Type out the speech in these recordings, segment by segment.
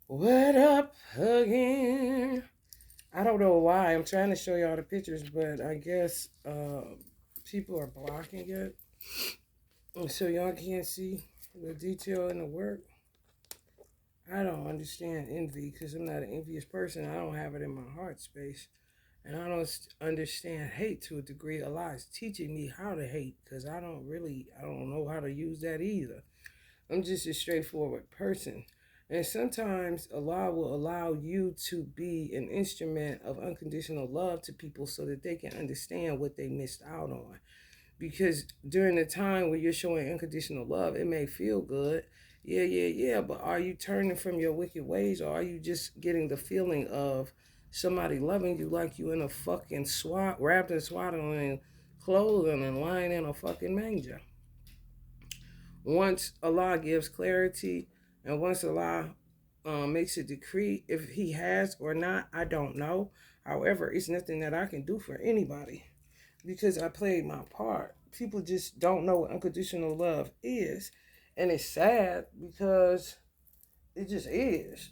What up again? I don't know why. I'm trying to show y'all the pictures, but I guess people are blocking it. So y'all can't see the detail in the work. I don't understand envy because I'm not an envious person. I don't have it in my heart space. And I don't understand hate to a degree. Allah is teaching me how to hate because I don't know how to use that either. I'm just a straightforward person. And sometimes Allah will allow you to be an instrument of unconditional love to people so that they can understand what they missed out on. Because during the time where you're showing unconditional love, it may feel good. Yeah. But are you turning from your wicked ways, or are you just getting the feeling of somebody loving you like you in a fucking wrapped in swaddling clothing and lying in a fucking manger? Once Allah gives clarity and once Allah makes a decree, if He has or not, I don't know. However, it's nothing that I can do for anybody because I played my part. People just don't know what unconditional love is. And it's sad because it just is.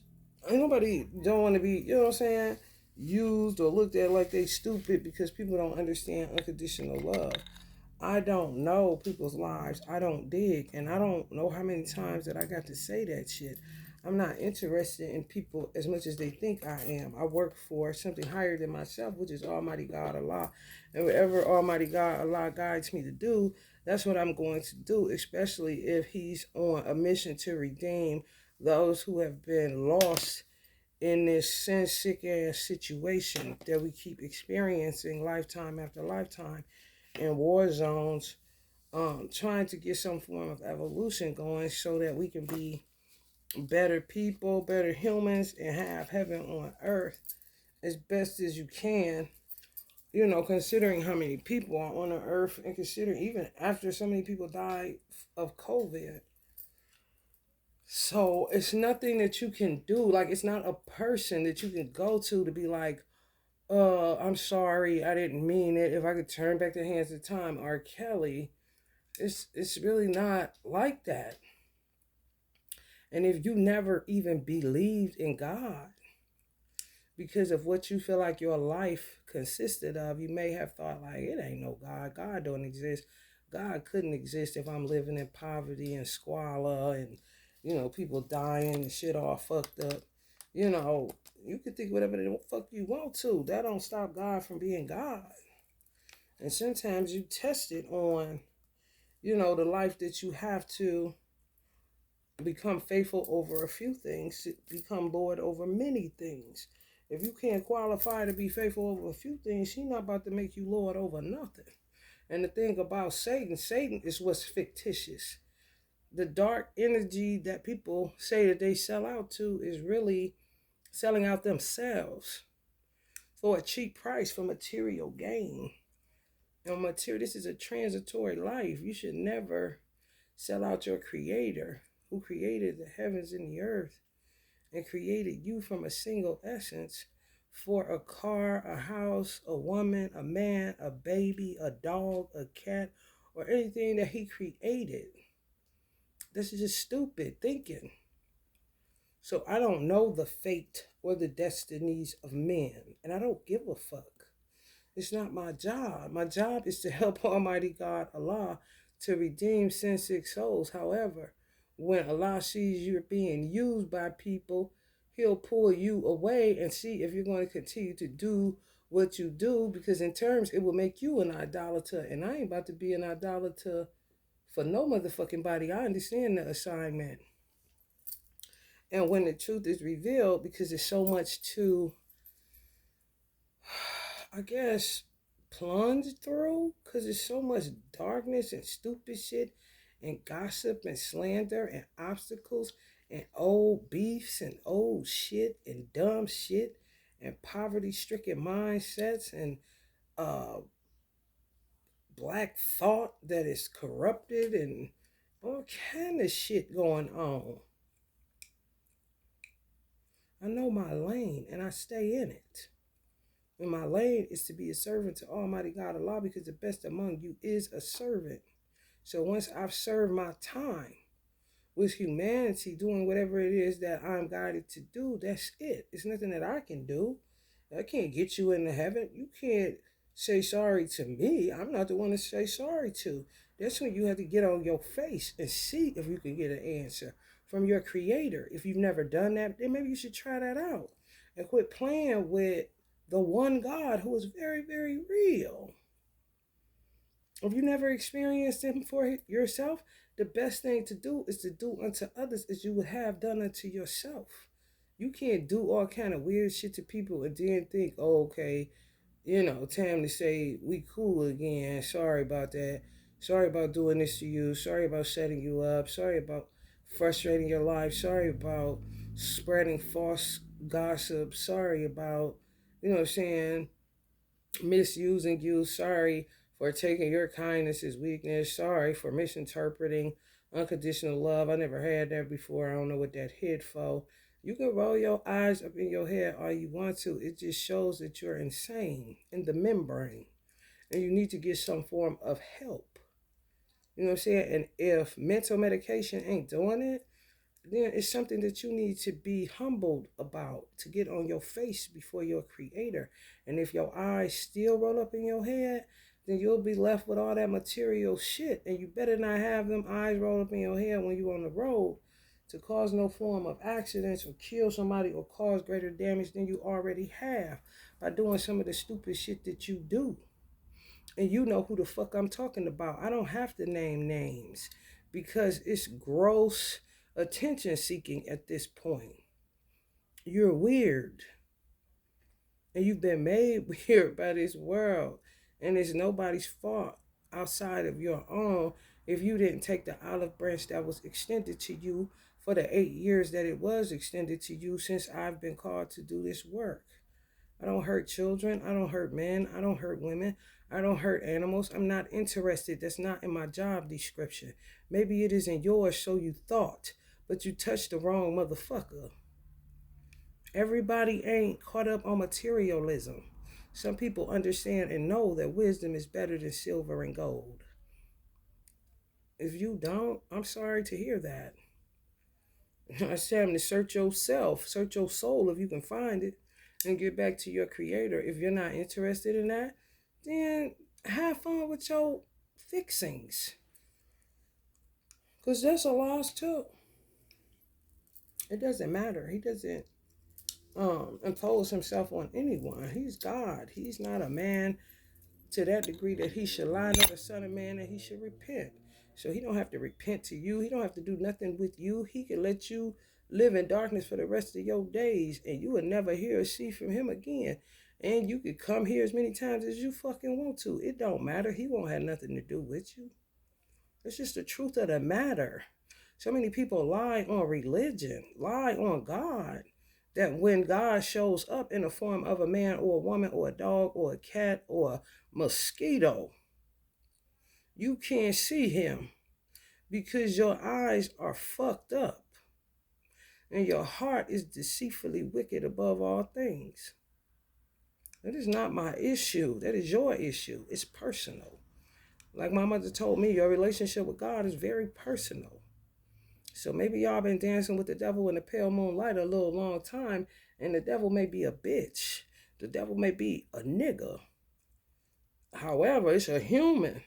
Ain't nobody don't want to be, you know what I'm saying, used or looked at like they stupid because people don't understand unconditional love. I don't know people's lives. I don't dig. And I don't know how many times that I got to say that shit. I'm not interested in people as much as they think I am. I work for something higher than myself, which is Almighty God Allah. And whatever Almighty God Allah guides me to do, that's what I'm going to do, especially if He's on a mission to redeem those who have been lost in this sin sick ass situation that we keep experiencing lifetime after lifetime in war zones, trying to get some form of evolution going so that we can be better people, better humans, and have heaven on earth as best as you can. You know, considering how many people are on the earth, and considering even after so many people died of COVID. So it's nothing that you can do. Like, it's not a person that you can go to be like, I'm sorry, I didn't mean it. If I could turn back the hands of time, R. Kelly, it's really not like that. And if you never even believed in God because of what you feel like your life consisted of, you may have thought like, it ain't no God. God don't exist. God couldn't exist if I'm living in poverty and squalor and, people dying and shit all fucked up. You know, you can think whatever the fuck you want to. That don't stop God from being God. And sometimes you test it on, the life that you have to become faithful over a few things, become Lord over many things. If you can't qualify to be faithful over a few things, He's not about to make you Lord over nothing. And the thing about Satan is what's fictitious. The dark energy that people say that they sell out to is really selling out themselves for a cheap price for material gain. And this is a transitory life. You should never sell out your creator who created the heavens and the earth and created you from a single essence for a car, a house, a woman, a man, a baby, a dog, a cat, or anything that He created. This is just stupid thinking. So I don't know the fate or the destinies of men, and I don't give a fuck. It's not my job. My job is to help Almighty God Allah to redeem sin sick souls. However, when Allah sees you're being used by people, He'll pull you away and see if you're going to continue to do what you do, because in terms it will make you an idolater. And I ain't about to be an idolater for no motherfucking body. I understand the assignment. And when the truth is revealed, because there's so much to, I guess, plunge through, because there's so much darkness and stupid shit and gossip and slander and obstacles and old beefs and old shit and dumb shit and poverty stricken mindsets and uh black thought that is corrupted and all kind of shit going on. I know my lane and I stay in it. And my lane is to be a servant to Almighty God Allah, because the best among you is a servant. So once I've served my time, with humanity doing whatever it is that I'm guided to do. That's it. It's nothing that I can do. I can't get you into heaven. You can't say sorry to me. I'm not the one to say sorry to. That's when you have to get on your face and see if you can get an answer from your creator. If you've never done that, then maybe you should try that out and quit playing with the one God who is very, very real. If you never experienced him for yourself, the best thing to do is to do unto others as you would have done unto yourself. You can't do all kind of weird shit to people and then think, oh, okay, time to say we cool again. Sorry about that. Sorry about doing this to you. Sorry about setting you up. Sorry about frustrating your life. Sorry about spreading false gossip. Sorry about, what I'm saying, misusing you. Sorry for taking your kindness as weakness. Sorry for misinterpreting unconditional love. I never had that before. I don't know what that hit for. You can roll your eyes up in your head all you want to. It just shows that you're insane in the membrane and you need to get some form of help. You know what I'm saying? And if mental medication ain't doing it, then it's something that you need to be humbled about, to get on your face before your creator. And if your eyes still roll up in your head, then you'll be left with all that material shit. And you better not have them eyes roll up in your head when you're on the road to cause no form of accidents or kill somebody or cause greater damage than you already have by doing some of the stupid shit that you do. And you know who the fuck I'm talking about. I don't have to name names because it's gross attention seeking at this point. You're weird. And you've been made weird by this world. And it's nobody's fault outside of your own if you didn't take the olive branch that was extended to you for the 8 years that it was extended to you since I've been called to do this work. I don't hurt children. I don't hurt men. I don't hurt women. I don't hurt animals. I'm not interested. That's not in my job description. Maybe it is in yours, so you thought, but you touched the wrong motherfucker. Everybody ain't caught up on materialism. Some people understand and know that wisdom is better than silver and gold. If you don't, I'm sorry to hear that. I said to search yourself, search your soul if you can find it, and get back to your creator. If you're not interested in that, then have fun with your fixings. Because that's a loss too. It doesn't matter. He doesn't impose himself on anyone. He's God. He's not a man to that degree that he should lie, not a son of man that he should repent. So he don't have to repent to you. He don't have to do nothing with you. He can let you live in darkness for the rest of your days and you will never hear or see from him again. And you could come here as many times as you fucking want to. It don't matter. He won't have nothing to do with you. It's just the truth of the matter. So many people lie on religion, lie on God, that when God shows up in the form of a man or a woman or a dog or a cat or a mosquito, you can't see him because your eyes are fucked up and your heart is deceitfully wicked above all things. That is not my issue. That is your issue. It's personal. Like my mother told me, your relationship with God is very personal. So maybe y'all been dancing with the devil in the pale moonlight a little long time, and the devil may be a bitch. The devil may be a nigga. However, it's a human.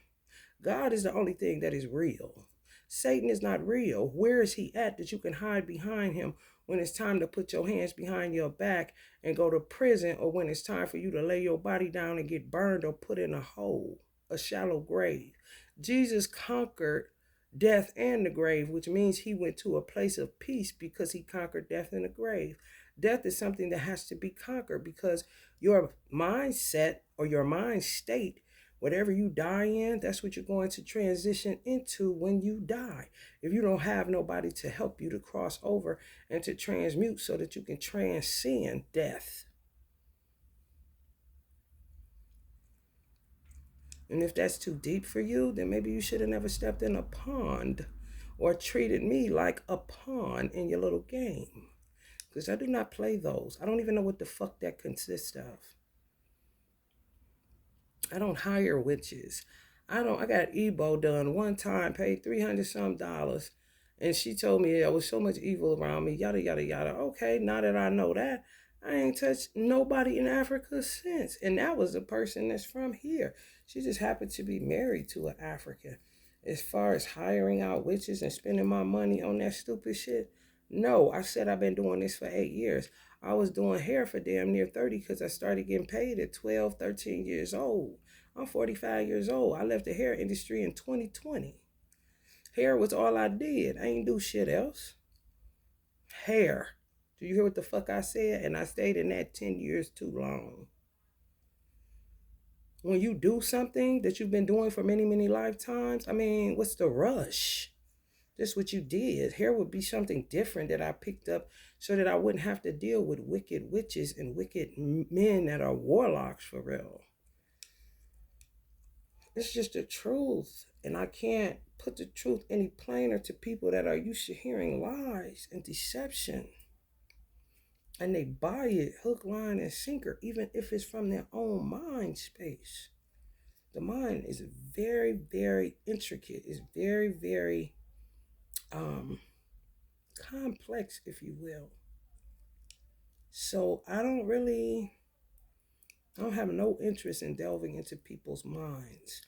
God is the only thing that is real. Satan is not real. Where is he at that you can hide behind him when it's time to put your hands behind your back and go to prison, or when it's time for you to lay your body down and get burned or put in a hole, a shallow grave? Jesus conquered death and the grave, which means he went to a place of peace because he conquered death and the grave. Death is something that has to be conquered because your mindset or your mind state, whatever you die in, that's what you're going to transition into when you die. If you don't have nobody to help you to cross over and to transmute so that you can transcend death. And if that's too deep for you, then maybe you should have never stepped in a pond or treated me like a pawn in your little game. Because I do not play those. I don't even know what the fuck that consists of. I don't hire witches. I got Ebo done one time, paid $300 some. And she told me there was so much evil around me, yada, yada, yada. Okay, now that I know that, I ain't touched nobody in Africa since. And that was a person that's from here. She just happened to be married to an African. As far as hiring out witches and spending my money on that stupid shit, no. I said I've been doing this for 8 years. I was doing hair for damn near 30 because I started getting paid at 12, 13 years old. I'm 45 years old. I left the hair industry in 2020. Hair was all I did. I ain't do shit else. Hair. Do you hear what the fuck I said? And I stayed in that 10 years too long. When you do something that you've been doing for many, many lifetimes, I mean, what's the rush? That's what you did. Hair would be something different that I picked up so that I wouldn't have to deal with wicked witches and wicked men that are warlocks for real. It's just the truth. And I can't put the truth any plainer to people that are used to hearing lies and deception. And they buy it hook, line, and sinker, even if it's from their own mind space. The mind is very, very intricate. It's very, very um, complex, if you will. So I don't have no interest in delving into people's minds.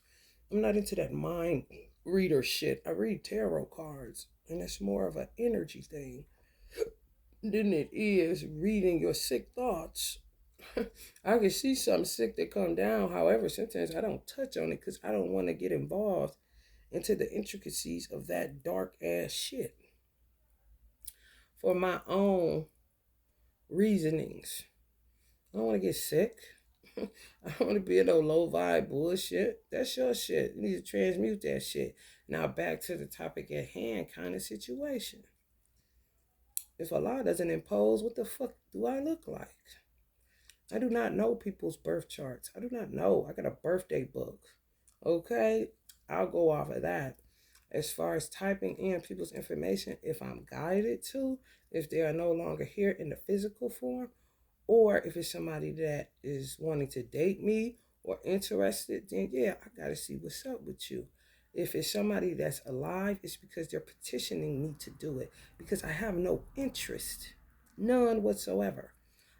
I'm not into that mind reader shit. I read tarot cards, and it's more of an energy thing than it is reading your sick thoughts. I can see something sick that come down. However, sometimes I don't touch on it because I don't want to get involved into the intricacies of that dark ass shit for my own reasonings. I don't want to get sick. I don't want to be in no low vibe bullshit. That's your shit. You need to transmute that shit. Now back to the topic at hand kind of situation. If Allah doesn't impose, what the fuck do I look like? I do not know people's birth charts. I do not know. I got a birthday book. Okay? I'll go off of that. As far as typing in people's information, if I'm guided to, if they are no longer here in the physical form, or if it's somebody that is wanting to date me or interested, then yeah, I gotta see what's up with you. If it's somebody that's alive, it's because they're petitioning me to do it because I have no interest, none whatsoever.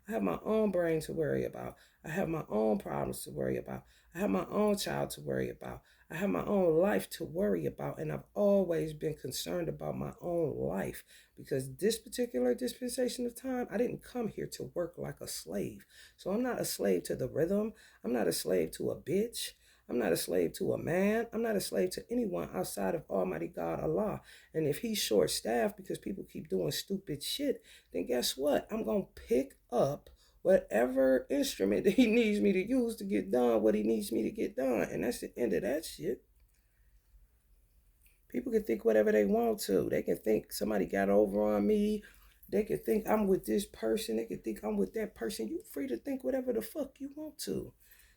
I have my own brain to worry about. I have my own problems to worry about. I have my own child to worry about. I have my own life to worry about. And I've always been concerned about my own life because this particular dispensation of time, I didn't come here to work like a slave. So I'm not a slave to the rhythm. I'm not a slave to a bitch. I'm not a slave to a man. I'm not a slave to anyone outside of Almighty God Allah. And if he's short staffed because people keep doing stupid shit, then guess what? I'm going to pick up whatever instrument that he needs me to use to get done what he needs me to get done. And that's the end of that shit. People can think whatever they want to. They can think somebody got over on me. They can think I'm with this person. They can think I'm with that person. You free to think whatever the fuck you want to.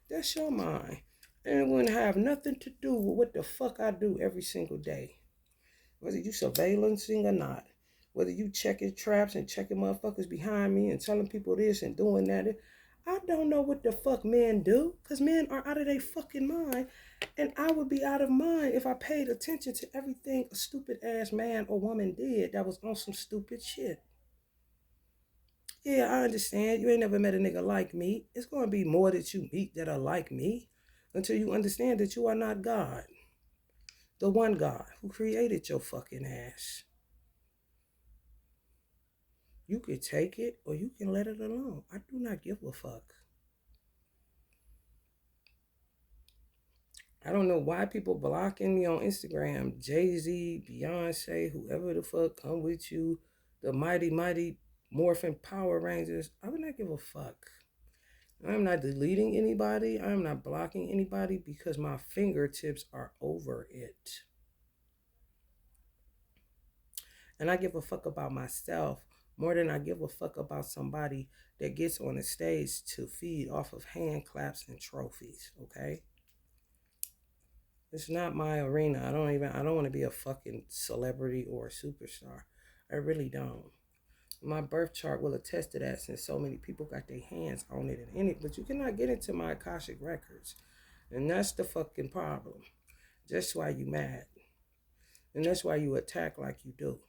That's your mind. And it wouldn't have nothing to do with what the fuck I do every single day. Whether you surveillancing or not. Whether you checking traps and checking motherfuckers behind me and telling people this and doing that. I don't know what the fuck men do. Because men are out of their fucking mind. And I would be out of mind if I paid attention to everything a stupid ass man or woman did that was on some stupid shit. Yeah, I understand. You ain't never met a nigga like me. It's going to be more that you meet that are like me until you understand that you are not God. The one God who created your fucking ass. You could take it or you can let it alone. I do not give a fuck. I don't know why people blocking me on Instagram. Jay-Z, Beyonce, whoever the fuck come with you. The mighty, mighty Morphin Power Rangers. I would not give a fuck. I'm not deleting anybody. I'm not blocking anybody because my fingertips are over it. And I give a fuck about myself more than I give a fuck about somebody that gets on the stage to feed off of hand claps and trophies, okay? It's not my arena. I don't want to be a fucking celebrity or a superstar. I really don't. My birth chart will attest to that since so many people got their hands on it and in it, but you cannot get into my Akashic records. And that's the fucking problem. That's why you mad. And that's why you attack like you do.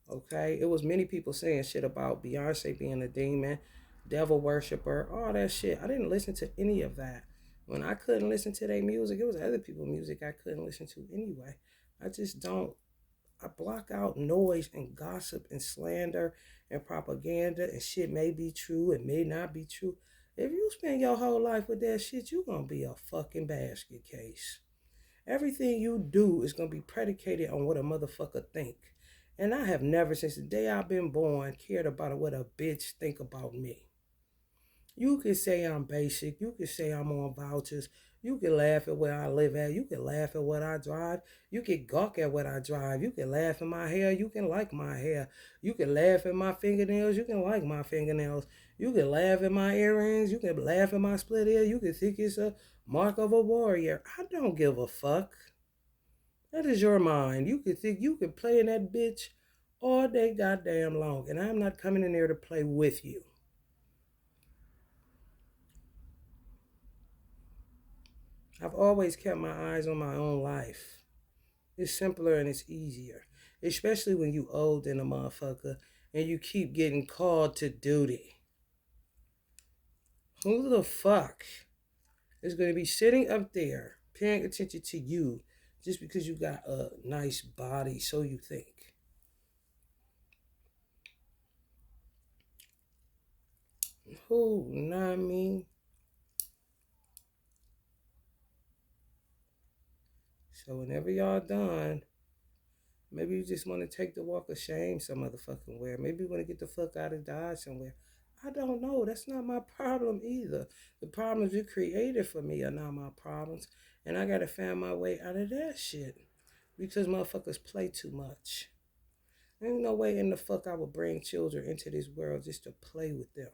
Okay? It was many people saying shit about Beyonce being a demon, devil worshiper, all that shit. I didn't listen to any of that. When I couldn't listen to their music, it was other people's music I couldn't listen to anyway. I just don't. I block out noise and gossip and slander and propaganda and shit may be true, it may not be true. If you spend your whole life with that shit, you're gonna be a fucking basket case. Everything you do is gonna be predicated on what a motherfucker think. And I have never, since the day I've been born, cared about what a bitch think about me. You can say I'm basic. You can say I'm on vouchers. You can laugh at where I live at. You can laugh at what I drive. You can gawk at what I drive. You can laugh at my hair. You can like my hair. You can laugh at my fingernails. You can like my fingernails. You can laugh at my earrings. You can laugh at my split ear. You can think it's a mark of a warrior. I don't give a fuck. That is your mind. You can think you can play in that bitch all day goddamn long. And I'm not coming in there to play with you. I've always kept my eyes on my own life. It's simpler and it's easier. Especially when you old than a motherfucker and you keep getting called to duty. Who the fuck is going to be sitting up there paying attention to you just because you got a nice body, so you think? Who? You know what I mean? So whenever y'all done, maybe you just want to take the walk of shame some motherfucking where. Maybe you want to get the fuck out of Dodge somewhere. I don't know. That's not my problem either. The problems you created for me are not my problems. And I got to find my way out of that shit. Because motherfuckers play too much. There's no way in the fuck I would bring children into this world just to play with them.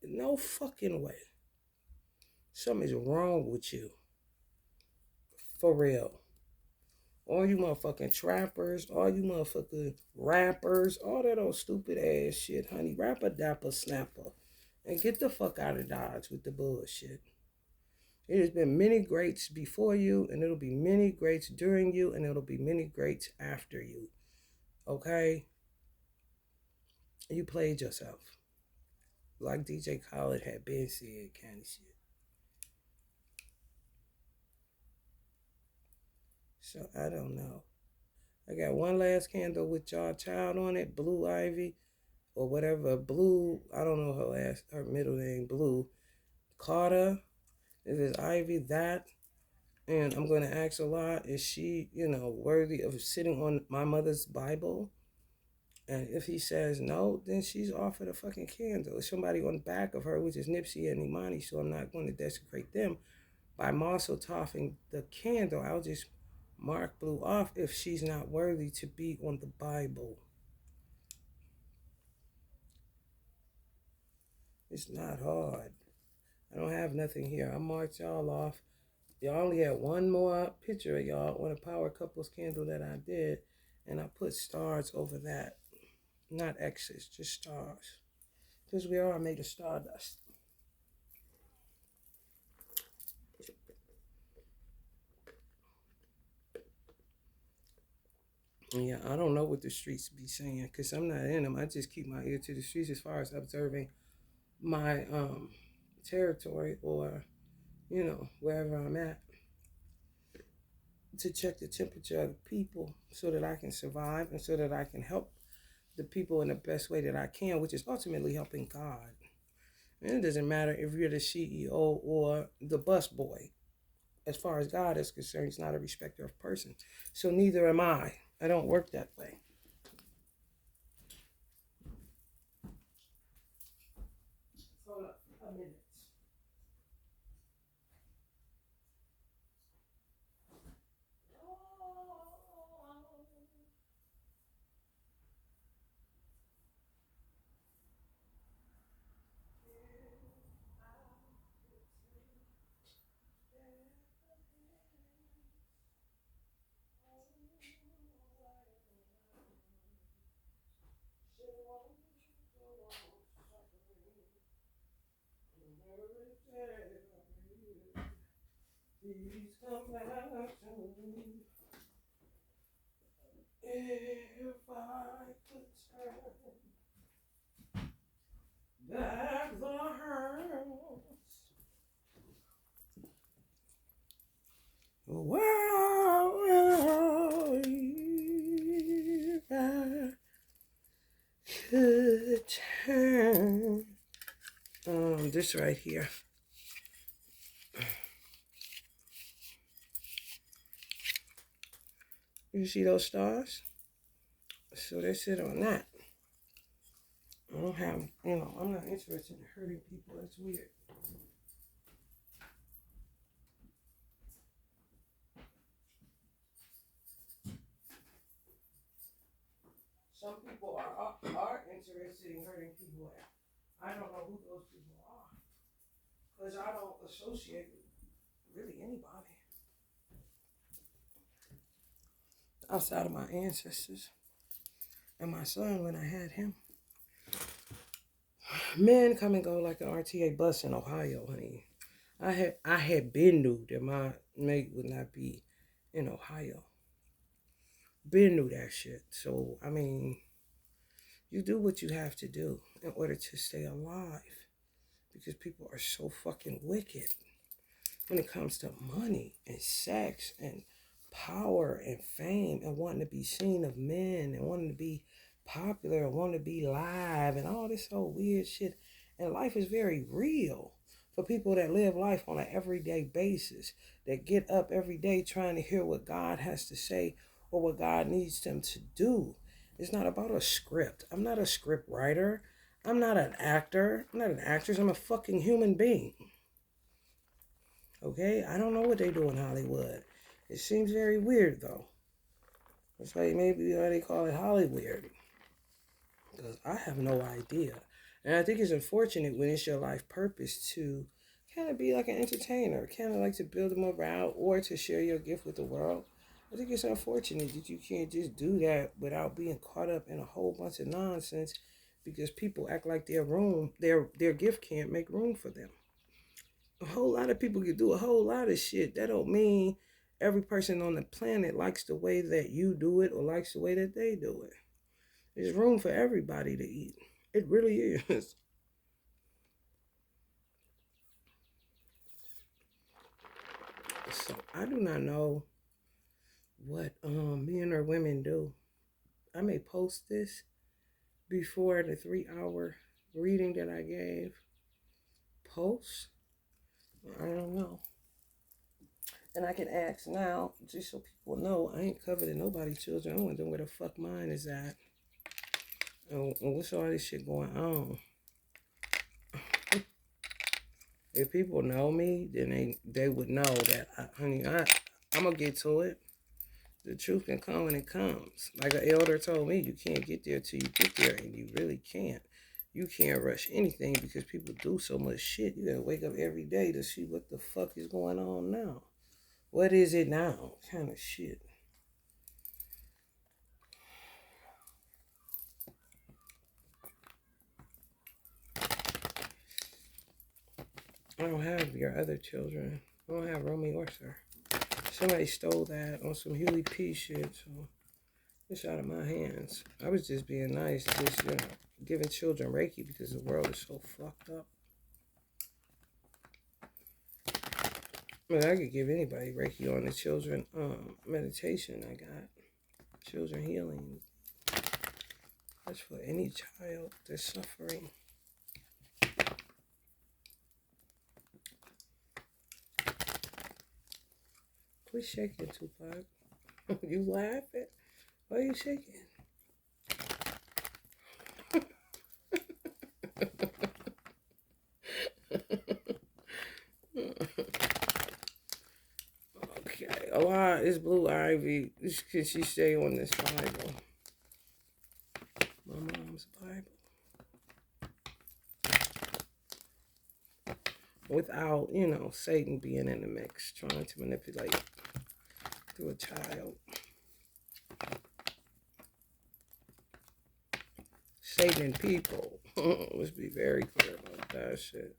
No fucking way. Something's wrong with you. For real. All you motherfucking trappers, all you motherfucking rappers, all that old stupid ass shit, honey. Rapper, dapper, snapper. And get the fuck out of Dodge with the bullshit. It has been many greats before you, and it'll be many greats during you, and it'll be many greats after you. Okay? You played yourself. Like DJ Khaled had been said, kind of shit. So I don't know. I got one last candle with y'all child on it, Blue Ivy, or whatever. Blue, I don't know her middle name, Blue. Carter, this is Ivy, that. And I'm going to ask a lot, is she, worthy of sitting on my mother's Bible? And if he says no, then she's offered a fucking candle. There's somebody on the back of her, which is Nipsey and Imani, so I'm not going to desecrate them. By Marcel toffing the candle, I'll just mark Blue off if she's not worthy to be on the Bible. It's not hard. I don't have nothing here. I marked y'all off. Y'all only had one more picture of y'all on a power couples candle that I did, and I put stars over that. Not X's, just stars. Because we are made of stardust. Yeah, I don't know what the streets be saying because I'm not in them. I just keep my ear to the streets as far as observing my territory or, wherever I'm at to check the temperature of the people so that I can survive and so that I can help the people in the best way that I can, which is ultimately helping God. And it doesn't matter if you're the CEO or the busboy. As far as God is concerned, he's not a respecter of person. So neither am I. I don't work that way. Hold up a minute. Please come back to me. If I could turn back the hands, well, if I could turn, this right here. You see those stars? So they sit on that. I don't have, I'm not interested in hurting people. That's weird. Some people are interested in hurting people. I don't know who those people are. Because I don't associate with really anybody outside of my ancestors and my son when I had him. Men come and go like an RTA bus in Ohio, honey. I had been knew that my mate would not be in Ohio. Been knew that shit. So, I mean, you do what you have to do in order to stay alive. Because people are so fucking wicked when it comes to money and sex and power and fame and wanting to be seen of men and wanting to be popular and wanting to be live and all this old weird shit. And life is very real for people that live life on an everyday basis, that get up every day trying to hear what God has to say or what God needs them to do. It's not about a script. I'm not a script writer. I'm not an actor. I'm not an actress. I'm a fucking human being. Okay? I don't know what they do in Hollywood. It seems very weird, though. It's like maybe they call it Hollyweird. Because I have no idea. And I think it's unfortunate when it's your life purpose to kind of be like an entertainer, kind of like to build a morale or to share your gift with the world. I think it's unfortunate that you can't just do that without being caught up in a whole bunch of nonsense because people act like their gift can't make room for them. A whole lot of people can do a whole lot of shit. That don't mean every person on the planet likes the way that you do it or likes the way that they do it. There's room for everybody to eat. It really is. So I do not know what men or women do. I may post this before the 3-hour reading that I gave post. I don't know. And I can ask now, just so people know, I ain't covered nobody's children. I wonder where the fuck mine is at. And what's all this shit going on? If people know me, then they would know that, honey, I'm going to get to it. The truth can come when it comes. Like an elder told me, you can't get there till you get there, and you really can't. You can't rush anything because people do so much shit. You gotta wake up every day to see what the fuck is going on now. What is it now? Kind of shit. I don't have your other children. I don't have Romy or Sir. Somebody stole that on some Huey P shit, so it's out of my hands. I was just being nice, just giving children Reiki because the world is so fucked up. But I could give anybody Reiki on the children meditation I got. Children healing. That's for any child that's suffering. Quit shaking, Tupac. You laughing? Why are you shaking? Okay, a lot is Blue Ivy. Can she stay on this Bible? My mom's Bible. Without, Satan being in the mix, trying to manipulate through a child. Satan and people. Let's be very clear about that shit.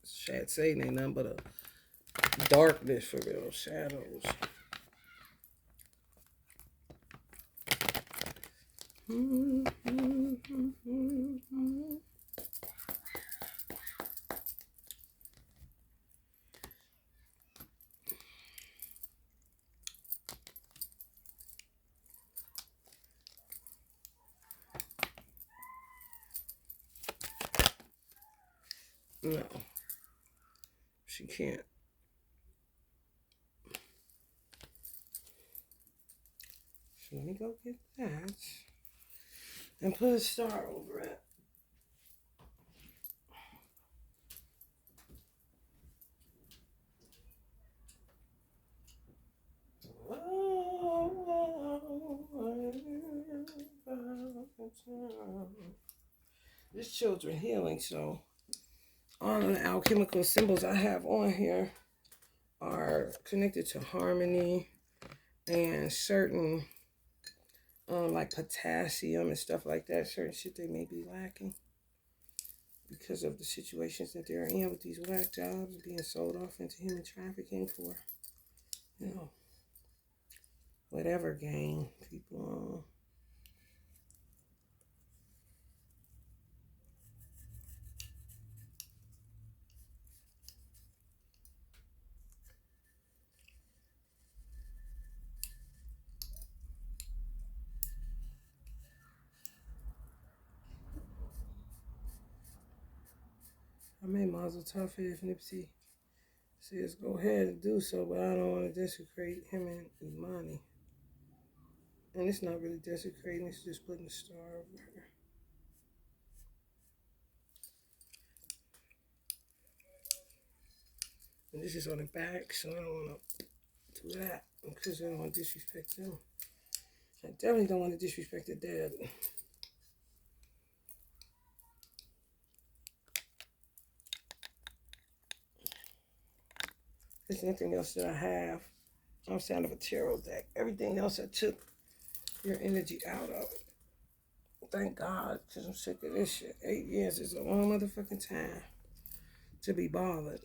Satan ain't nothing but a darkness for real, shadows. No, she can't. So let me go get that and put a star over it. This children healing, so all of the alchemical symbols I have on here are connected to harmony and certain like potassium and stuff like that, certain shit they may be lacking because of the situations that they're in with these whack jobs being sold off into human trafficking for, you know, whatever gain people. I made Mazel Tov if Nipsey says go ahead and do so, but I don't want to desecrate him and Imani. And it's not really desecrating, it's just putting a star over her. And this is on the back, so I don't want to do that because I don't want to disrespect them. I definitely don't want to disrespect the dead. There's nothing else that I have outside of a tarot deck. Everything else I took your energy out of. Thank God, because I'm sick of this shit. 8 years is a long motherfucking time to be bothered.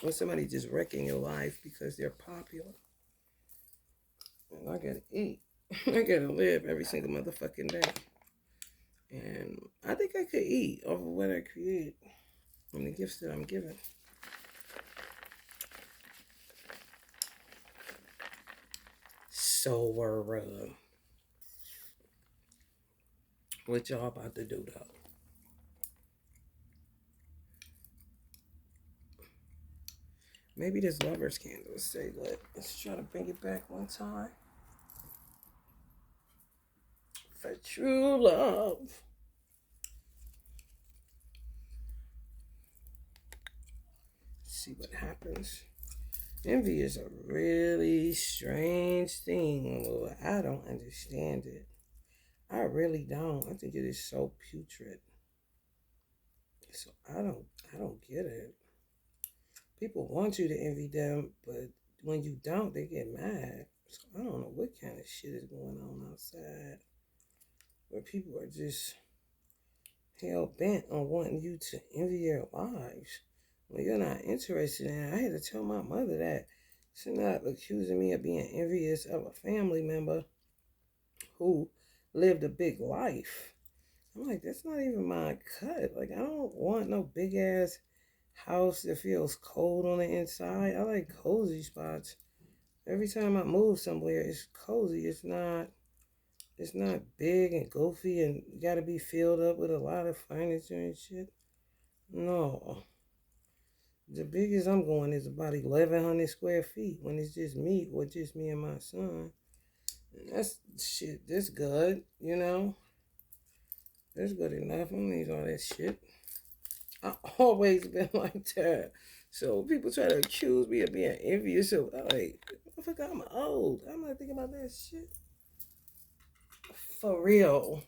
When somebody just wrecking your life because they're popular. And I gotta eat. I gotta live every single motherfucking day. And I think I could eat off of what I create and the gifts that I'm given. So what y'all about to do though? Maybe this lover's candle will say lit. Let's try to bring it back one time. For true love. Let's see what happens. Envy is a really strange thing. Lord. I don't understand it. I really don't. I think it is so putrid. So I don't get it. People want you to envy them, but when you don't, they get mad. So I don't know what kind of shit is going on outside where people are just hell bent on wanting you to envy their lives when you're not interested in it. I had to tell my mother that. She's not accusing me of being envious of a family member who lived a big life. I'm like, that's not even my cut. Like, I don't want no big ass house that feels cold on the inside. I like cozy spots. Every time I move somewhere, it's cozy. It's not big and goofy and gotta be filled up with a lot of furniture and shit. No. The biggest I'm going is about 1,100 square feet when it's just me or just me and my son. And that's shit, that's good, you know? That's good enough. I don't need all that shit. I always been like that. So people try to accuse me of being envious. So I'm like, motherfucker, I'm old. I'm not thinking about that shit. For real.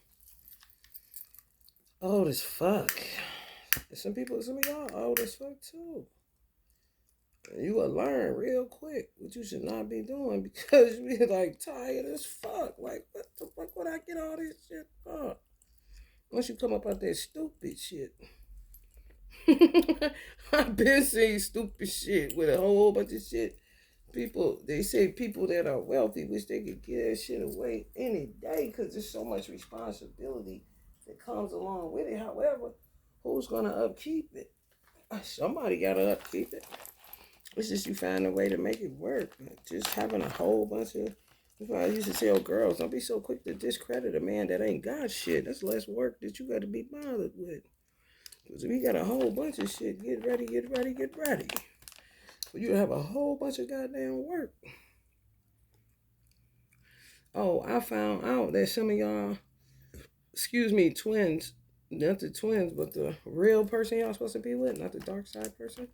Old as fuck. Some of y'all old as fuck too. You will learn real quick what you should not be doing because you be like tired as fuck. Like, what the fuck would I get all this shit for? Once you come up out that stupid shit. I've been seeing stupid shit with a whole bunch of shit People, they say people that are wealthy wish they could give that shit away any day because there's so much responsibility that comes along with it. However, who's gonna upkeep it? Somebody gotta upkeep it. It's just you find a way to make it work. Just having a whole bunch of. That's why I used to tell girls, don't be so quick to discredit a man that ain't got shit. That's less work that you got to be bothered with. Because if you got a whole bunch of shit, get ready, get ready, get ready. But you have a whole bunch of goddamn work. Oh, I found out that some of y'all, excuse me, twins, not the twins, but the real person y'all supposed to be with, not the dark side person,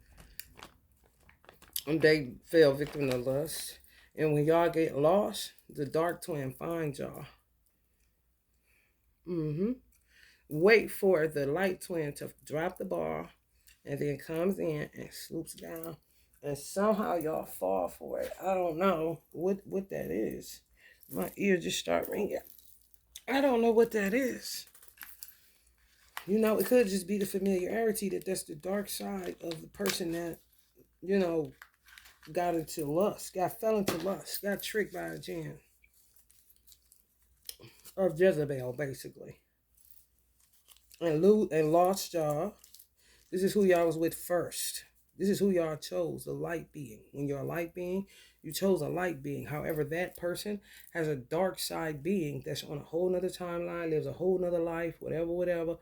they fell victim to lust. And when y'all get lost, the dark twin finds y'all. Mm-hmm. Wait for the light twin to drop the ball and then comes in and swoops down. And somehow y'all fall for it. I don't know what that is. My ears just start ringing. I don't know what that is. You know, it could just be the familiarity that's the dark side of the person that, you know, got into lust, fell into lust, got tricked by a jinn of Jezebel, basically. And lost y'all. This is who y'all was with first. This is who y'all chose, the light being. When you're a light being, you chose a light being. However, that person has a dark side being that's on a whole nother timeline, lives a whole nother life, whatever, whatever.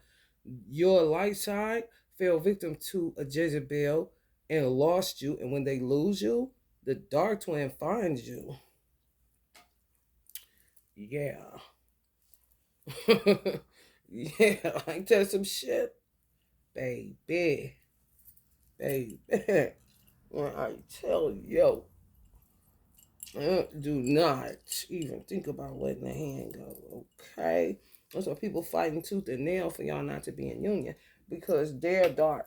Your light side fell victim to a Jezebel and lost you. And when they lose you, the dark twin finds you. Yeah. Yeah, I tell you some shit. Baby. Baby. When I tell you, do not even think about letting the hand go, okay? That's why people fighting tooth and nail for y'all not to be in union because they're dark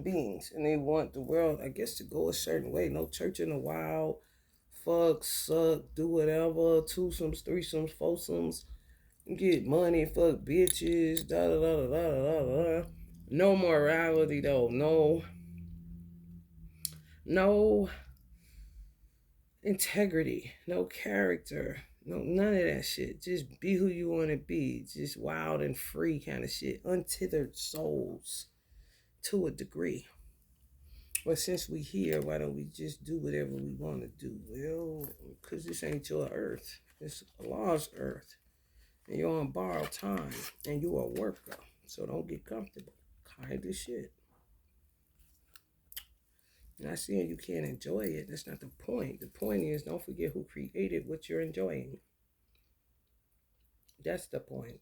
beings and they want the world, I guess, to go a certain way. No church in the wild, fuck, suck, do whatever, twosomes, threesomes, foursomes, get money, fuck bitches, da da da da da da da. No morality though, no integrity, no character, no none of that shit. Just be who you want to be. Just wild and free kind of shit. Untethered souls to a degree. But since we here, why don't we just do whatever we want to do? Well, because this ain't your earth. It's Allah's earth. And you're on borrowed time. And you're a worker. So don't get comfortable. Kind of shit. Not saying you can't enjoy it. That's not the point. The point is don't forget who created what you're enjoying. That's the point.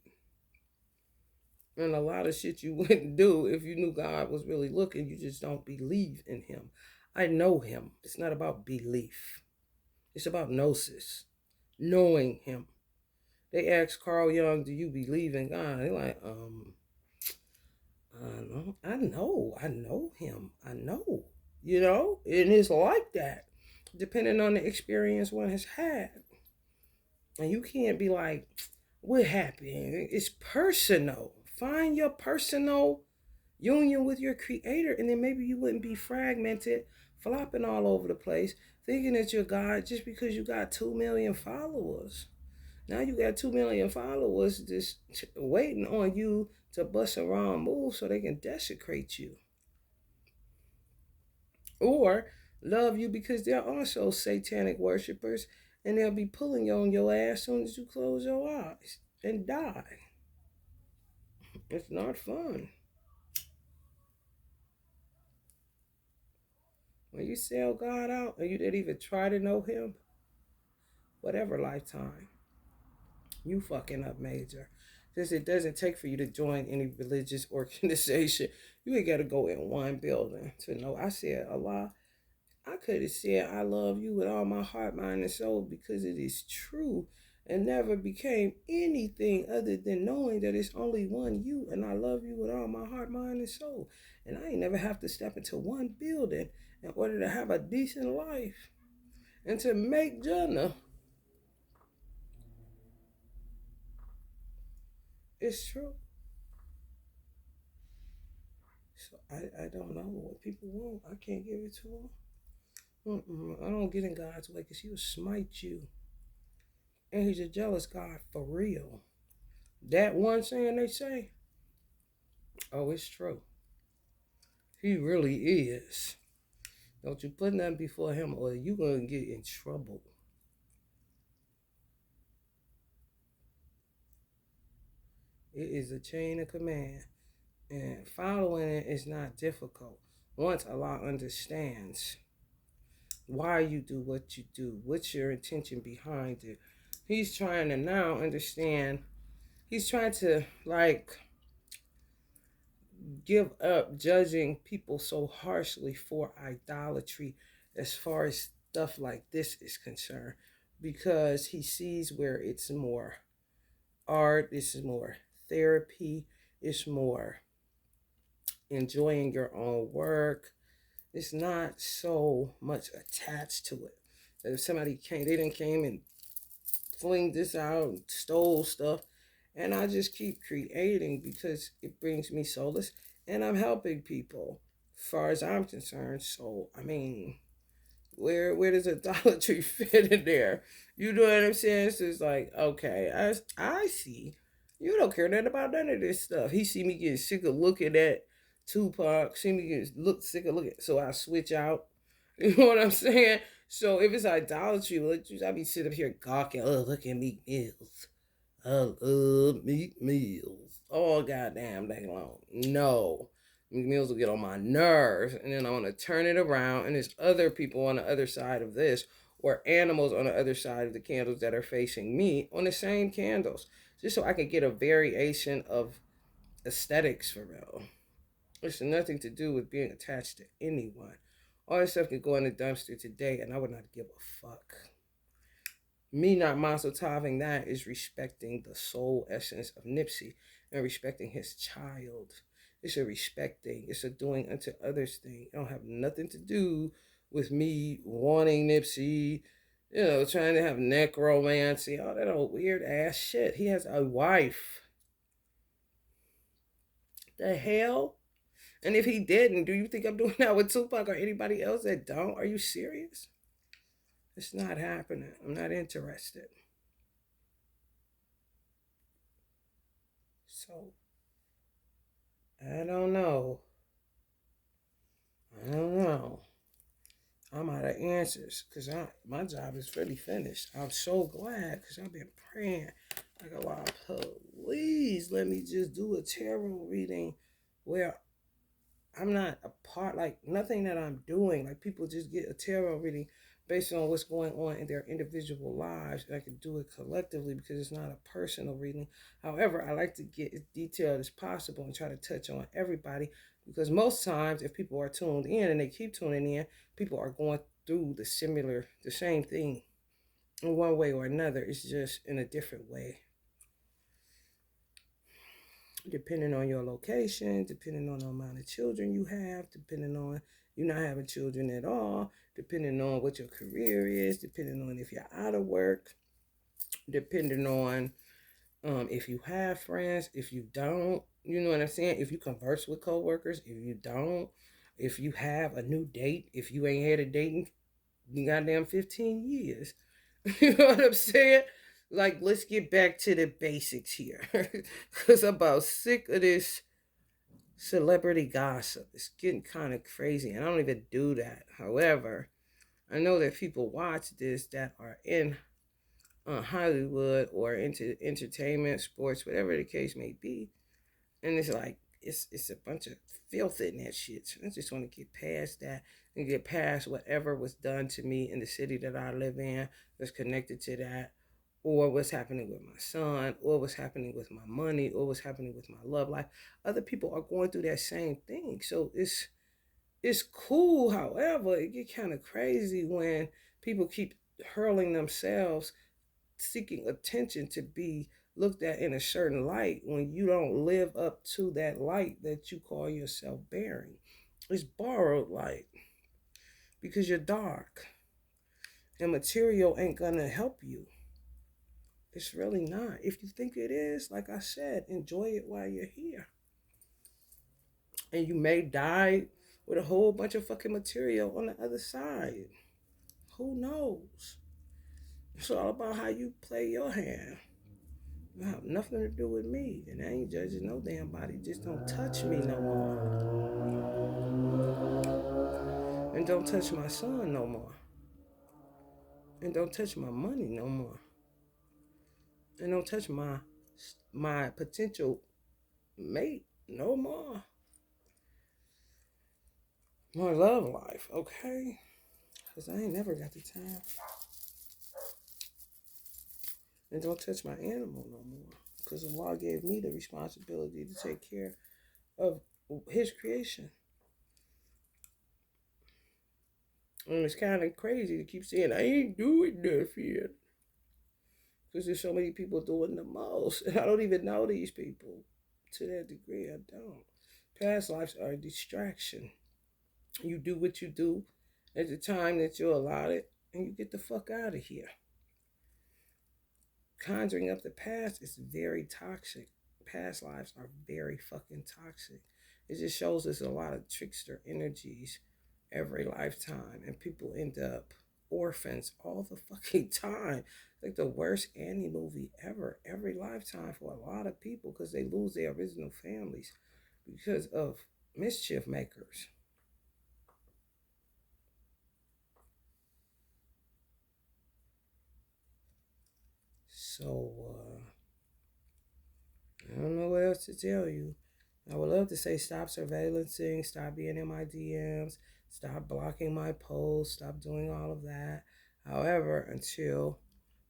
And a lot of shit you wouldn't do if you knew God was really looking. You just don't believe in him. I know him. It's not about belief. It's about gnosis. Knowing him. They asked Carl Jung, do you believe in God? They're like, I know him. I know. You know? And it's like that. Depending on the experience one has had. And you can't be like, what happened? It's personal. Find your personal union with your creator, and then maybe you wouldn't be fragmented, flopping all over the place, thinking that you're God just because you got 2 million followers. Now you got 2 million followers just waiting on you to bust a wrong move so they can desecrate you. Or love you because they're also satanic worshipers and they'll be pulling you on your ass as soon as you close your eyes and die. It's not fun. When you sell God out and you didn't even try to know him, whatever lifetime, you fucking up major. Just it doesn't take for you to join any religious organization. You ain't gotta go in one building to know. I said, Allah, I could have said I love you with all my heart, mind, and soul because it is true and never became anything other than knowing that it's only one you and I love you with all my heart, mind, and soul. And I ain't never have to step into one building in order to have a decent life and to make Jannah. It's true. So I don't know what people want. I can't give it to them. I don't get in God's way because He will smite you. And He's a jealous God for real. That one saying they say, oh, it's true. He really is. Don't you put nothing before Him or you going to get in trouble. It is a chain of command. And following it is not difficult. Once Allah understands why you do what you do, what's your intention behind it, He's trying to now understand. He's trying to give up judging people so harshly for idolatry as far as stuff like this is concerned, because he sees where it's more art, it's more therapy, it's more enjoying your own work. It's not so much attached to it. That if somebody came, they didn't came and fling this out and stole stuff, and I just keep creating because it brings me solace and I'm helping people as far as I'm concerned. So I mean, where does idolatry fit in there? You know what I'm saying? So it's like, okay, I see. You don't care nothing about none of this stuff. He see me getting sick of looking at Tupac, see me get sick of looking, so I switch out. You know what I'm saying? So if it's idolatry, I be sitting up here gawking. Oh, look at Meek Mills. I love Meek Mills. Oh, goddamn, dang long. No. Meek Mills will get on my nerves, and then I want to turn it around, and there's other people on the other side of this, or animals on the other side of the candles that are facing me on the same candles, just so I can get a variation of aesthetics for real. It's nothing to do with being attached to anyone. All this stuff could go in the dumpster today, and I would not give a fuck. Me not mazel toving that is respecting the soul essence of Nipsey and respecting his child. It's a respect thing. It's a doing unto others thing. It don't have nothing to do with me wanting Nipsey, trying to have necromancy, all that old weird ass shit. He has a wife. The hell? And if he didn't, do you think I'm doing that with Tupac or anybody else that don't? Are you serious? It's not happening. I'm not interested. So, I don't know. I don't know. I'm out of answers because my job is really finished. I'm so glad because I've been praying like a lot. Please let me just do a tarot reading where I'm not a part, like nothing that I'm doing. Like people just get a tarot reading based on what's going on in their individual lives. And I can do it collectively because it's not a personal reading. However, I like to get as detailed as possible and try to touch on everybody because most times if people are tuned in and they keep tuning in, people are going through the same thing in one way or another. It's just in a different way. Depending on your location, depending on the amount of children you have, depending on you not having children at all, depending on what your career is, depending on if you're out of work, depending on if you have friends, if you don't, you know what I'm saying? If you converse with coworkers, if you don't, if you have a new date, if you ain't had a date in goddamn 15 years. You know what I'm saying? Like, let's get back to the basics here. Because I'm about sick of this celebrity gossip. It's getting kind of crazy. And I don't even do that. However, I know that people watch this that are in Hollywood or into entertainment, sports, whatever the case may be. And it's like, it's a bunch of filth in that shit. So I just want to get past that and get past whatever was done to me in the city that I live in that's connected to that, or what's happening with my son, or what's happening with my money, or what's happening with my love life. Other people are going through that same thing. So it's cool. However, it get kind of crazy when people keep hurling themselves seeking attention to be looked at in a certain light when you don't live up to that light that you call yourself bearing. It's borrowed light because you're dark and material ain't gonna help you. It's really not. If you think it is, like I said, enjoy it while you're here. And you may die with a whole bunch of fucking material on the other side. Who knows? It's all about how you play your hand. It have nothing to do with me. And I ain't judging no damn body. Just don't touch me no more. And don't touch my son no more. And don't touch my money no more. And don't touch my potential mate no more. My love life, okay? Because I ain't never got the time. And don't touch my animal no more. Because Allah gave me the responsibility to take care of his creation. And it's kind of crazy to keep saying, I ain't doing nothing. Because there's so many people doing the most. And I don't even know these people. To that degree, I don't. Past lives are a distraction. You do what you do at the time that you're allotted, and you get the fuck out of here. Conjuring up the past is very toxic. Past lives are very fucking toxic. It just shows us a lot of trickster energies every lifetime, and people end up orphans all the fucking time. Like the worst Annie movie ever, every lifetime for a lot of people because they lose their original families because of mischief makers. So, I don't know what else to tell you. I would love to say stop surveillancing, stop being in my DMs, stop blocking my posts, stop doing all of that. However, until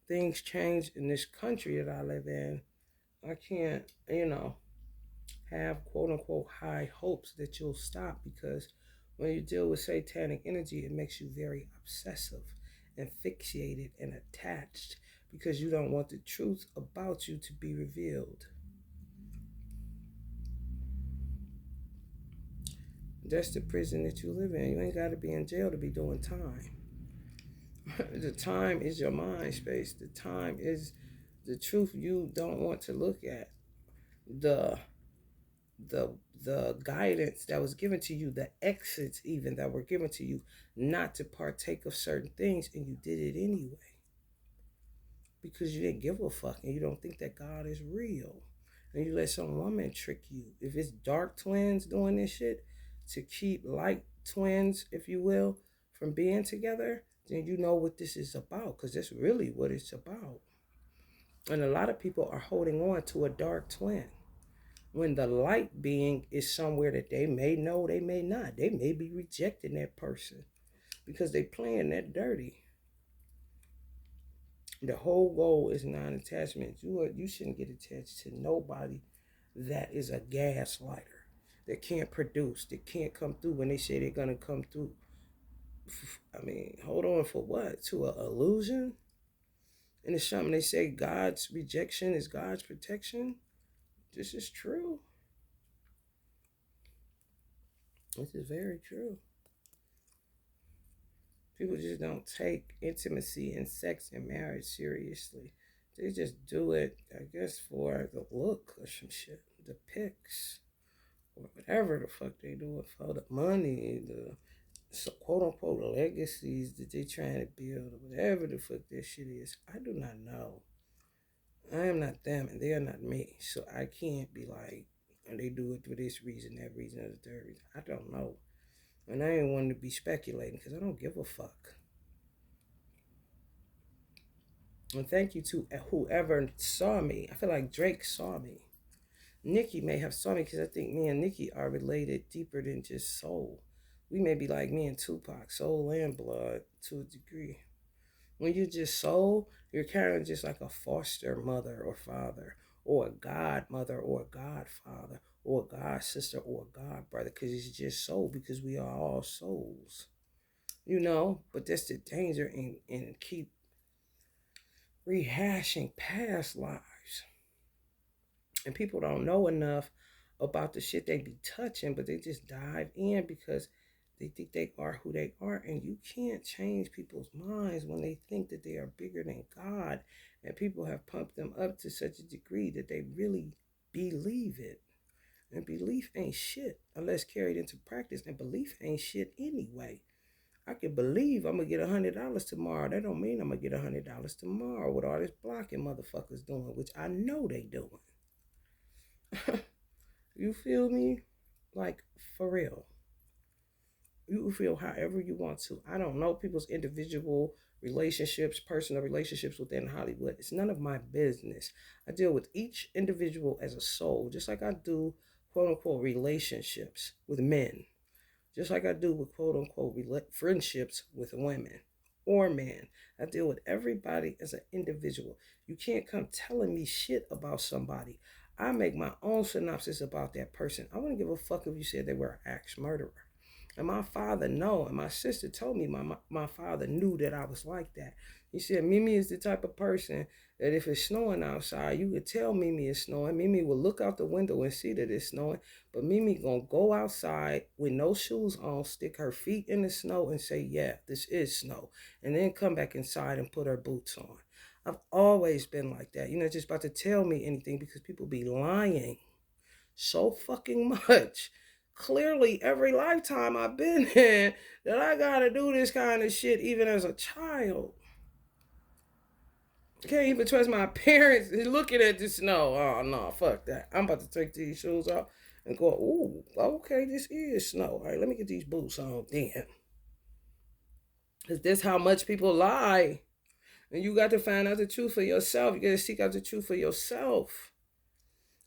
things change in this country that I live in, I can't, have quote unquote high hopes that you'll stop because when you deal with satanic energy, it makes you very obsessive and fixated and attached because you don't want the truth about you to be revealed. That's the prison that you live in. You ain't got to be in jail to be doing time. The time is your mind space. The time is the truth you don't want to look at. The the guidance that was given to you, the exits even that were given to you, not to partake of certain things, and you did it anyway because you didn't give a fuck and you don't think that God is real, and you let some woman trick you. If it's dark twins doing this shit to keep light twins, if you will, from being together, then you know what this is about because that's really what it's about. And a lot of people are holding on to a dark twin when the light being is somewhere that they may know, they may not. They may be rejecting that person because they playing that dirty. The whole goal is non-attachment. You shouldn't get attached to nobody that is a gaslighter, that can't produce, that can't come through when they say they're gonna come through. I mean, hold on for what? To an illusion? And it's something they say God's rejection is God's protection. This is true. This is very true. People just don't take intimacy and sex and marriage seriously. They just do it, I guess, for the look or some shit, the pics, or whatever the fuck they do it for, the money, the quote unquote legacies that they trying to build, or whatever the fuck this shit is. I do not know. I am not them and they are not me. So I can't be like, and they do it for this reason, that reason, or the third reason. I don't know. And I ain't want to be speculating because I don't give a fuck. And thank you to whoever saw me. I feel like Drake saw me. Nikki may have saw me because I think me and Nikki are related deeper than just soul. We may be like me and Tupac, soul and blood to a degree. When you're just soul, you're kind of just like a foster mother or father, or a godmother or a godfather, or a god sister or a god brother, because it's just soul, because we are all souls. But that's the danger in keep rehashing past lives. And people don't know enough about the shit they be touching, but they just dive in because they think they are who they are. And you can't change people's minds when they think that they are bigger than God. And people have pumped them up to such a degree that they really believe it. And belief ain't shit unless carried into practice. And belief ain't shit anyway. I can believe I'm gonna get $100 tomorrow. That don't mean I'm gonna get $100 tomorrow with all this blocking motherfuckers doing, which I know they doing. You feel me? Like, for real. You feel however you want to. I don't know people's individual relationships, personal relationships within Hollywood. It's none of my business. I deal with each individual as a soul, just like I do quote unquote relationships with men, just like I do with quote unquote friendships with women or men. I deal with everybody as an individual. You can't come telling me shit about somebody. I make my own synopsis about that person. I wouldn't give a fuck if you said they were an axe murderer. And my father know, and my sister told me my father knew that I was like that. He said Mimi is the type of person that if it's snowing outside, you could tell Mimi is snowing. Mimi will look out the window and see that it's snowing. But Mimi gonna go outside with no shoes on, stick her feet in the snow and say, yeah, this is snow. And then come back inside and put her boots on. I've always been like that. You're not just about to tell me anything because people be lying so fucking much. Clearly, every lifetime I've been in, that I gotta do this kind of shit even as a child. I can't even trust my parents looking at the snow. Oh no, fuck that. I'm about to take these shoes off and go, ooh, okay, this is snow. All right, let me get these boots on then. Because this how much people lie. And you got to find out the truth for yourself. You got to seek out the truth for yourself.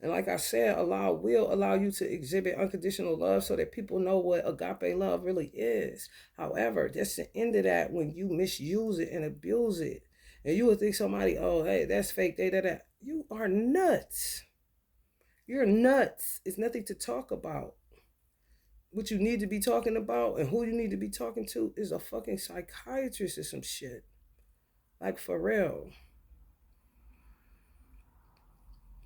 And like I said, Allah will allow you to exhibit unconditional love so that people know what agape love really is. However, that's the end of that when you misuse it and abuse it. And you would think somebody, oh, hey, that's fake, that. You are nuts. You're nuts. It's nothing to talk about. What you need to be talking about and who you need to be talking to is a fucking psychiatrist or some shit. Like, for real.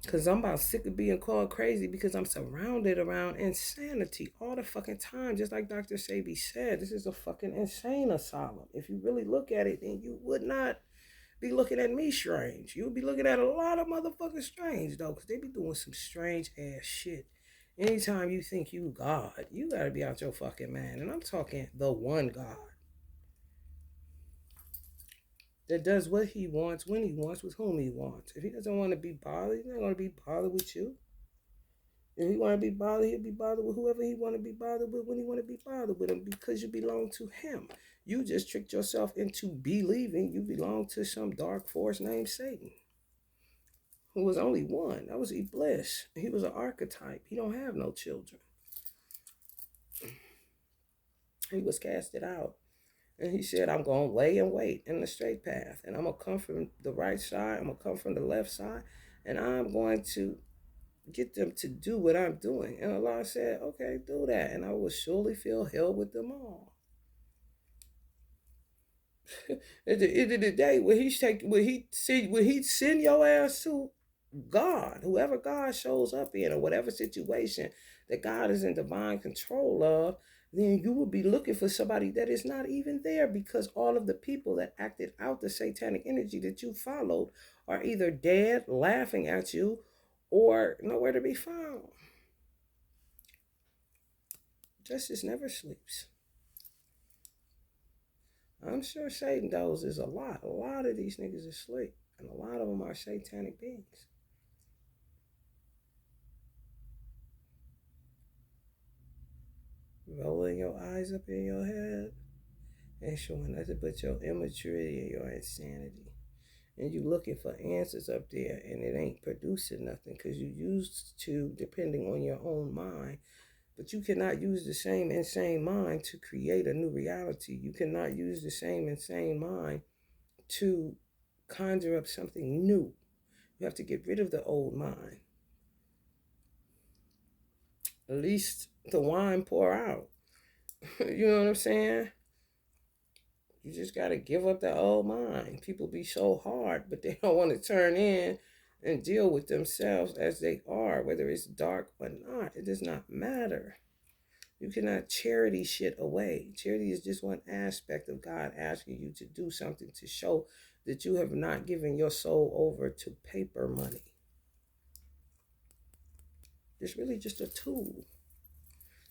Because I'm about sick of being called crazy because I'm surrounded around insanity all the fucking time. Just like Dr. Sebi said, this is a fucking insane asylum. If you really look at it, then you would not be looking at me strange. You would be looking at a lot of motherfuckers strange, though, because they be doing some strange ass shit. Anytime you think you God, you gotta be out your fucking mind. And I'm talking the one God that does what he wants, when he wants, with whom he wants. If he doesn't want to be bothered, he's not going to be bothered with you. If he want to be bothered, he'll be bothered with whoever he want to be bothered with when he want to be bothered with him because you belong to him. You just tricked yourself into believing you belong to some dark force named Satan, who was only one. That was Iblis. He was an archetype. He don't have no children. He was casted out. And he said, I'm going to lay and wait in the straight path. And I'm going to come from the right side. I'm going to come from the left side. And I'm going to get them to do what I'm doing. And Allah said, okay, do that. And I will surely fill hell with them all. At the end of the day, when he send your ass to God, whoever God shows up in or whatever situation that God is in divine control of, then you will be looking for somebody that is not even there because all of the people that acted out the satanic energy that you followed are either dead, laughing at you, or nowhere to be found. Justice never sleeps. I'm sure Satan dozes a lot. A lot of these niggas are asleep, and a lot of them are satanic beings. Rolling your eyes up in your head and showing nothing but your immaturity and your insanity. And you looking for answers up there and it ain't producing nothing because you used to depending on your own mind. But you cannot use the same insane mind to create a new reality. You cannot use the same insane mind to conjure up something new. You have to get rid of the old mind. At least the wine pour out. You know what I'm saying? You just got to give up the old mind. People be so hard, but they don't want to turn in and deal with themselves as they are, whether it's dark or not. It does not matter. You cannot charity shit away. Charity is just one aspect of God asking you to do something to show that you have not given your soul over to paper money. It's really just a tool.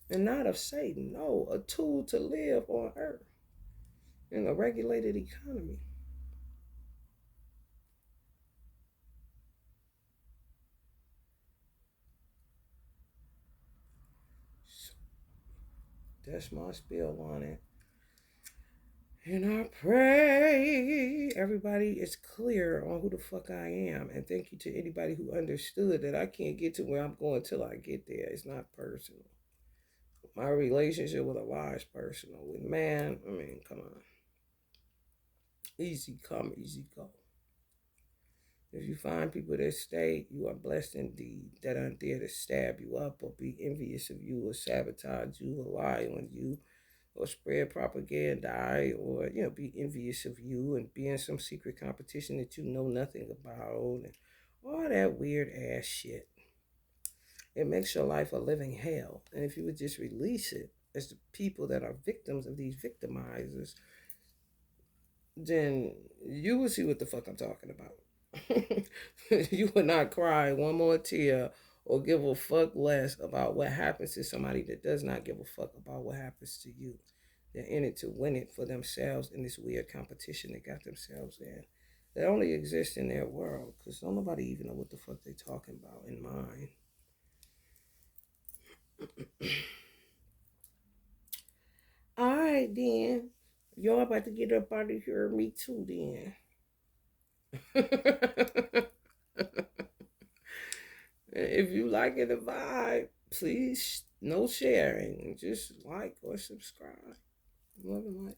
And not of Satan. No, a tool to live on earth. in a regulated economy. So that's my spiel on it. And I pray everybody is clear on who the fuck I am. And thank you to anybody who understood that I can't get to where I'm going till I get there. It's not personal. My relationship with Allah is personal. With man, I mean, come on. Easy come, easy go. If you find people that stay, you are blessed indeed. That aren't there to stab you up or be envious of you or sabotage you or lie on you or spread propaganda or be envious of you and be in some secret competition that you know nothing about and all that weird ass shit. It makes your life a living hell. And if you would just release it as the people that are victims of these victimizers, then you will see what the fuck I'm talking about. You would not cry one more tear or give a fuck less about what happens to somebody that does not give a fuck about what happens to you. They're in it to win it for themselves in this weird competition they got themselves in. That only exists in their world because don't nobody even know what the fuck they talking about in mine. All right, then. Y'all about to get up out of here. Me too, then. If you like it, the vibe, please no sharing. Just like or subscribe. Love and light.